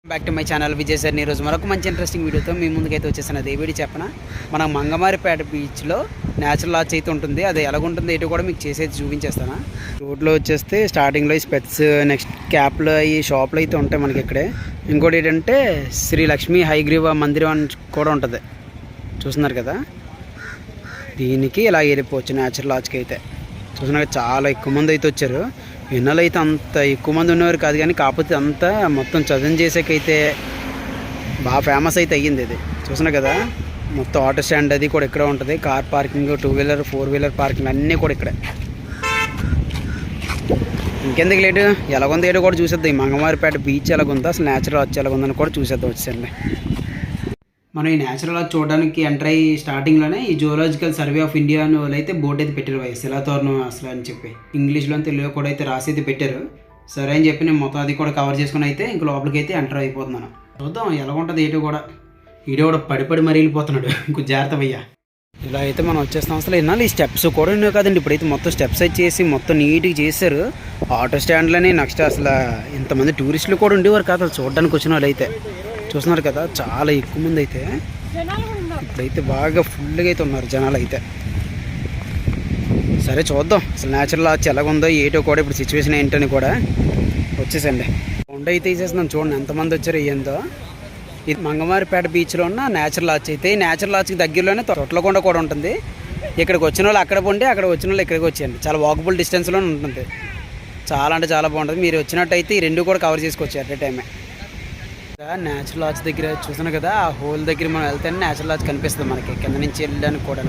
Back to my channel Vijay sir. ఈరోజు మరొక మంచి ఇంట్రెస్టింగ్ వీడియోతో మీ ముందుకైతే వచ్చేసినది. ఏ వీడియో చెప్పనా, మన మంగమారిపేట బీచ్లో న్యాచురల్ లాడ్జ్ అయితే ఉంటుంది. అది ఎలాగుంటుంది ఏంటో కూడా మీకు చేసేది చూపించేస్తాను. రోడ్లో వచ్చేస్తే స్టార్టింగ్లో ఈ స్పెట్స్, నెక్స్ట్ క్యాప్లు, ఈ షాపులు అయితే ఉంటాయి మనకి ఇక్కడే. ఇంకోటి ఏంటంటే శ్రీ లక్ష్మీ హైగ్రీవ మందిరం అని కూడా ఉంటుంది, చూస్తున్నారు కదా. దీనికి ఇలా వెళ్ళిపోవచ్చు న్యాచురల్ లాడ్జ్కి అయితే. చూస్తున్నారు చాలా ఎక్కువ మంది అయితే వచ్చారు. ఎన్నెలు అయితే అంత ఎక్కువ మంది ఉన్నవారు కాదు, కానీ కాకపోతే అంతా మొత్తం చదును చేసేకైతే బాగా ఫేమస్ అయితే అయ్యింది ఇది. చూసినా కదా, మొత్తం ఆటో స్టాండ్ అది కూడా ఇక్కడ ఉంటుంది. Car parking, 2 wheeler 4 wheeler parking అన్నీ కూడా ఇక్కడే. ఇంకెందుకు లేటు, ఎలాగుంది ఏటో కూడా చూసేద్దాం. ఈ మంగమారిపేట బీచ్ ఎలాగుందో, అసలు న్యాచురల్ వచ్చి ఎలాగుందని కూడా చూసేద్దాం. వచ్చేసండి మనం ఈ న్యాచురల్ చూడడానికి ఎంటర్ అయ్యి స్టార్టింగ్లోనే ఈ జువలాజికల్ సర్వే ఆఫ్ ఇండియా అని వాళ్ళు అయితే బోర్డు అయితే పెట్టారు, శిలాతోరణం అసలు అని చెప్పి ఇంగ్లీష్లో తెలుగులో కూడా అయితే రాసి అయితే పెట్టారు. సరే అని చెప్పి నేను మొత్తం అది కూడా కవర్ చేసుకుని అయితే ఇంక లోపలికి అయితే ఎంటర్ అయిపోతున్నాను. చూద్దాం ఎలా ఉంటుంది ఏటో కూడా. ఈడో కూడా పడిపడి మరీ వెళ్ళిపోతున్నాడు, ఇంకో జాగ్రత్త అయ్యా. ఇలా అయితే మనం వచ్చేస్తాం. అసలు విన్నాను ఈ స్టెప్స్ కూడా ఉన్నావు కదండి. ఇప్పుడైతే మొత్తం స్టెప్స్ అయితే చేసి మొత్తం నీట్గా చేశారు. ఆటో స్టాండ్లోనే నెక్స్ట్ అసలు ఇంతమంది టూరిస్టులు కూడా ఉండేవారు కాదు అసలు చూడడానికి వచ్చిన వాళ్ళు అయితే. చూస్తున్నారు కదా, చాలా ఎక్కువ మంది అయితే ఇప్పుడైతే బాగా ఫుల్గా అయితే ఉన్నారు జనాలు అయితే. సరే చూద్దాం అసలు న్యాచురల్ లాడ్జ్ ఎలాగుందో ఏటో కూడా, ఇప్పుడు సిచ్యువేషన్ ఏంటని కూడా. వచ్చేసండి కొండ అయితే తీసేస్తున్నాం, చూడండి ఎంతమంది వచ్చారు ఏందో. ఇది మంగమారిపేట బీచ్లో ఉన్న న్యాచురల్ లాడ్జ్ అయితే. ఈ న్యాచురల్ లాడ్జ్కి దగ్గరలోనే తొట్లకొండ కూడా ఉంటుంది. ఇక్కడికి వచ్చిన వాళ్ళు అక్కడ ఉండి, అక్కడ వచ్చిన వాళ్ళు ఇక్కడికి వచ్చేయండి. చాలా వాకబుల్ డిస్టెన్స్లోనే ఉంటుంది. చాలా అంటే చాలా బాగుంటుంది. మీరు వచ్చినట్టయితే ఈ రెండు కూడా కవర్ చేసుకోవచ్చు అట్ ఏ టైమే. న్యాచురల్ లాడ్జ్ దగ్గర చూసాను కదా, ఆ హోల్ దగ్గర మనం వెళ్తేనే న్యాచురల్ లాడ్జ్ కనిపిస్తుంది మనకి. కింద నుంచి వెళ్ళడానికి కూడా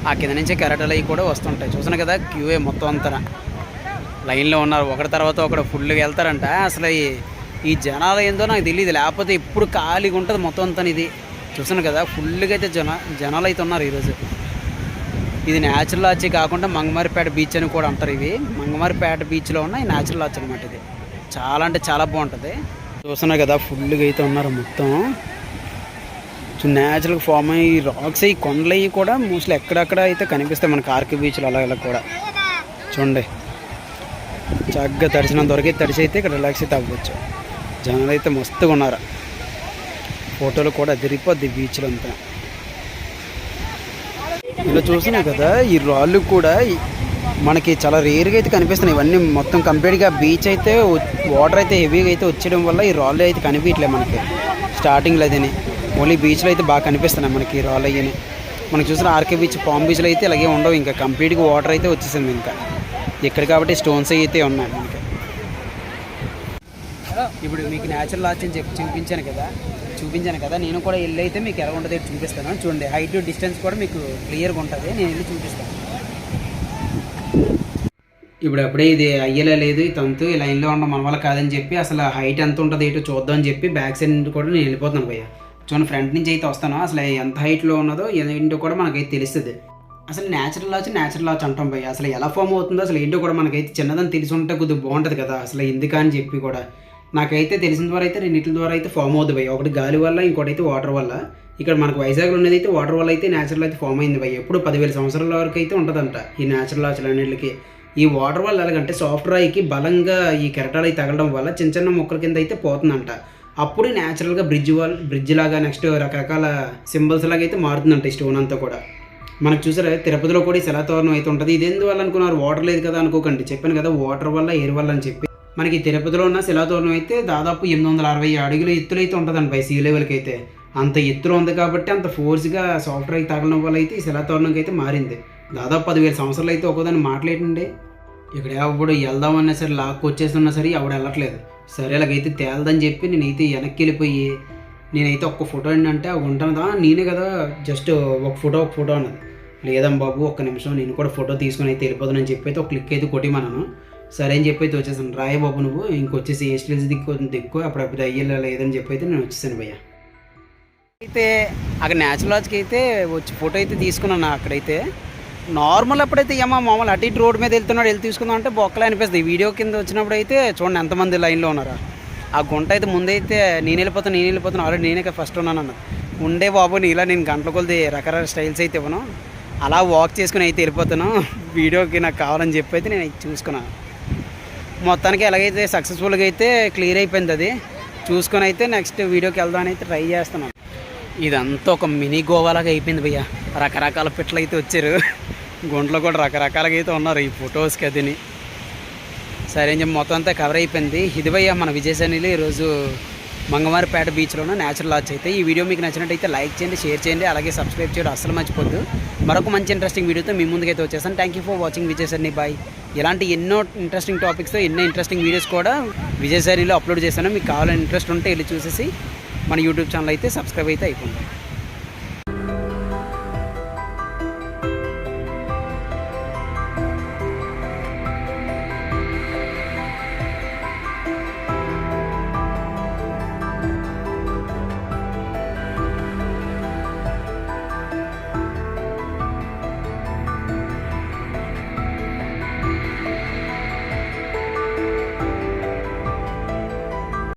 ఆ కింద నుంచి కెరటాలు అవి కూడా వస్తుంటాయి. చూసాను కదా, క్యూఏ మొత్తం అంతా లైన్లో ఉన్నారు, ఒకటి తర్వాత ఒకటి ఫుల్గా వెళ్తారంట. అసలు ఈ జనాలు ఏందో నాకు తెలియదు, లేకపోతే ఇప్పుడు ఖాళీగా ఉంటుంది మొత్తం అంతా. ఇది చూసాను కదా, ఫుల్గా అయితే జనాలు అయితే ఉన్నారు ఈరోజు. ఇది న్యాచురల్ లాడ్జ్ కాకుండా మంగమారిపేట బీచ్ అని కూడా అంటారు. ఇవి మంగమారిపేట బీచ్లో ఉన్న ఈ న్యాచురల్ లాడ్జ్ అనమాట. ఇది చాలా అంటే చాలా బాగుంటుంది. చూస్తున్నారు కదా, ఫుల్గా అయితే ఉన్నారు మొత్తం. న్యాచురల్గా ఫామ్ అయ్యి రాక్స్ అయ్యి కొండలు అయ్యి కూడా మోస్ట్లీ ఎక్కడెక్కడ అయితే కనిపిస్తాయి మనకి ఆర్కే బీచ్లో. అలా ఇలా కూడా చూడండి, చక్కగా తడిచినంత వరకు తడిచి అయితే ఇక్కడ రిలాక్స్ అయితే అవ్వచ్చు. జనాలు అయితే మస్తుగా ఉన్నారు. ఫోటోలు కూడా అదిరిపోద్ది బీచ్లో అంతా. ఇలా చూస్తున్నాయి కదా, ఈ రాళ్ళు కూడా మనకి చాలా రేర్గా అయితే కనిపిస్తున్నాయి. ఇవన్నీ మొత్తం కంప్లీట్గా బీచ్ అయితే వాటర్ అయితే హెవీగా అయితే వచ్చేయడం వల్ల ఈ రాళ్ళు అయితే కనిపించట్లేదు మనకి స్టార్టింగ్లో. అదని ఓన్లీ బీచ్లో అయితే బాగా కనిపిస్తున్నాయి మనకి ఈ రాళ్ళు అయ్యని. మనకి చూసిన ఆర్కే బీచ్, పామ్ బీచ్లో అయితే ఇలాగే ఉండవు. ఇంకా కంప్లీట్గా వాటర్ అయితే వచ్చేసింది ఇంకా ఇక్కడ, కాబట్టి స్టోన్స్ అయితే ఉన్నాయి మనకి. ఇప్పుడు మీకు న్యాచురల్ లాడ్జ్ అని చెప్పి చూపించాను కదా, నేను కూడా వెళ్ళి అయితే మీకు ఎలా ఉంటుంది చూపిస్తాను. చూడండి, హైట్ డిస్టెన్స్ కూడా మీకు క్లియర్గా ఉంటుంది. నేను వెళ్ళి చూపిస్తాను. ఇప్పుడు అప్పుడే ఇది అయ్యేలా లేదు, ఈ తంతు ఈ లైన్లో ఉండడం మన వల్ల కాదని చెప్పి అసలు హైట్ ఎంత ఉంటుంది ఏంటో చూద్దాం అని చెప్పి బ్యాక్ సైడ్ నుండి కూడా నేను వెళ్ళిపోతున్నాను భయ్య. చూడండి, ఫ్రంట్ నుంచి అయితే వస్తాను. అసలు ఎంత హైట్లో ఉన్నదో ఏంటో కూడా మనకైతే తెలుస్తుంది. అసలు న్యాచురల్ లాడ్జ్ అంటాం భయ్య. అసలు ఎలా ఫామ్ అవుతుందో అసలు ఏంటో కూడా మనకైతే చిన్నదని తెలిసి ఉంటే కొద్దిగా బాగుంటుంది కదా. అసలు ఎందుకు అని చెప్పి కూడా నాకైతే తెలిసిన ద్వారా అయితే రెండింటి ద్వారా అయితే ఫామ్ అవుతుంది భయ్య. ఒకటి గాలి వల్ల, ఇంకోటి అయితే వాటర్ వల్ల. ఇక్కడ మనకు వైజాగ్లో ఉన్నది అయితే వాటర్ వల్ల అయితే న్యాచురల్ అయితే ఫామ్ అయింది భయ్య. ఎప్పుడు 10,000 సంవత్సరాల వరకు అయితే ఉంటుందంట ఈ న్యాచురల్ లాడ్జ్లు అన్నింటికి. ఈ వాటర్ వల్ల ఎలాగంటే సాఫ్ట్ రాయికి బలంగా ఈ కెరటాలు అయితే తగలడం వల్ల చిన్న చిన్న మొక్కల కింద అయితే పోతుందంట. అప్పుడు న్యాచురల్గా బ్రిడ్జ్ లాగా, నెక్స్ట్ రకరకాల సింబల్స్ లాగా అయితే మారుతుందంట ఈ స్టోన్ అంతా కూడా. మనకు చూసారా, తిరుపతిలో కూడా ఈ శిలాతోరణం అయితే ఉంటుంది. ఇది ఎందువల్ల అనుకున్నారు, వాటర్ లేదు కదా అనుకోకండి. చెప్పాను కదా, వాటర్ వల్ల, ఎయిర్ వల్ల అని చెప్పి. మనకి తిరుపతిలో ఉన్న శిలాతోరణం అయితే దాదాపు 860 అడుగుల ఎత్తులు అయితే ఉంటుందండి పై సీ లెవెల్కి అయితే. అంత ఎత్తులో ఉంది కాబట్టి అంత ఫోర్స్గా సాఫ్ట్ రాయి తగలడం వల్ల అయితే ఈ శిలాతోరణంకి అయితే మారింది. దాదాపు 10,000 సంవత్సరాలు అయితే ఒక్కోదాన్ని మాట్లాడండి. ఇక్కడ ఎప్పుడు వెళ్దామన్నా సరే, లాక్కు వచ్చేస్తున్నా సరే ఆవిడ వెళ్ళట్లేదు. సరే ఇలాగైతే తేలదని చెప్పి నేనైతే వెనక్కి వెళ్ళిపోయి నేనైతే ఒక్క ఫోటో ఏంటంటే అవి ఉంటాను, నేనే కదా జస్ట్ ఒక ఫోటో అన్నది. లేదమ్మ బాబు, ఒక్క నిమిషం నేను కూడా ఫోటో తీసుకుని అయితే వెళ్ళిపోతానని చెప్పి అయితే ఒక క్లిక్ అయితే కొట్టిమన్నాను. సరే అని చెప్పి అయితే వచ్చేసాను. రాయ బాబు నువ్వు ఇంకొచ్చేసి ఏ స్టేజ్ దిక్కు అప్పుడు అయ్యేలా లేదని చెప్పి అయితే నేను వచ్చేసాను భయ్య. అయితే అక్కడ న్యాచురల్ లాడ్జ్కి అయితే వచ్చి ఫోటో అయితే తీసుకున్నాను. అక్కడైతే నార్మల్ అప్పుడైతే మామూలు అటు ఇటు రోడ్ మీద వెళ్ళి తీసుకుందాం అంటే బొక్కలు అనిపిస్తుంది. ఈ వీడియో కింద వచ్చినప్పుడు అయితే చూడండి ఎంతమంది లైన్లో ఉన్నారా. ఆ గుంట అయితే ముందైతే నేను వెళ్ళిపోతాను ఆల్రెడీ నేనే ఫస్ట్ ఉన్నాను అన్న. ఉండే బాబు ఇలా నేను గంటల కొద్ది రకరకాల స్టైల్స్ అయితే ఇవ్వను, అలా వాక్ చేసుకుని అయితే వెళ్ళిపోతాను. వీడియోకి నాకు కావాలని చెప్పి అయితే నేను చూసుకున్నాను. మొత్తానికి ఎలాగైతే సక్సెస్ఫుల్గా అయితే క్లియర్ అయిపోయింది అది. చూసుకొని అయితే నెక్స్ట్ వీడియోకి వెళ్దామని అయితే ట్రై చేస్తున్నాను. ఇదంతా ఒక మినీ గోవాలాగా అయిపోయింది భయ్య. రకరకాల పిట్టలు అయితే వచ్చారు, గుంట్లో కూడా రకరకాలుగా అయితే ఉన్నారు ఈ ఫొటోస్కి అదిని. సరే అని చెప్పి మొత్తం అంతా కవర్ అయిపోయింది. ఇది భయ్య మన విజయసానిలో ఈరోజు మంగమారిపేట బీచ్లో ఉన్న న్యాచురల్ లాడ్జ్ అయితే. ఈ వీడియో మీకు నచ్చినట్టయితే లైక్ చేయండి, షేర్ చేయండి, అలాగే సబ్స్క్రైబ్ చేయడం అస్సలు మర్చిపోద్దు. మరొక మంచి ఇంట్రెస్టింగ్ వీడియోతో మీ ముందుకైతే వచ్చేస్తాను. థ్యాంక్ యూ ఫర్ వాచింగ్ విజయసాని. బాయ్. ఇలాంటి ఎన్నో ఇంట్రెస్టింగ్ టాపిక్స్తో ఎన్నో ఇంట్రెస్టింగ్ వీడియోస్ కూడా విజయసానిలో అప్లోడ్ చేశాను. మీకు కావాలని ఇంట్రెస్ట్ ఉంటే వెళ్ళి చూసేసి మన యూట్యూబ్ ఛానల్ అయితే సబ్స్క్రైబ్ అయితే అయిపోయింది.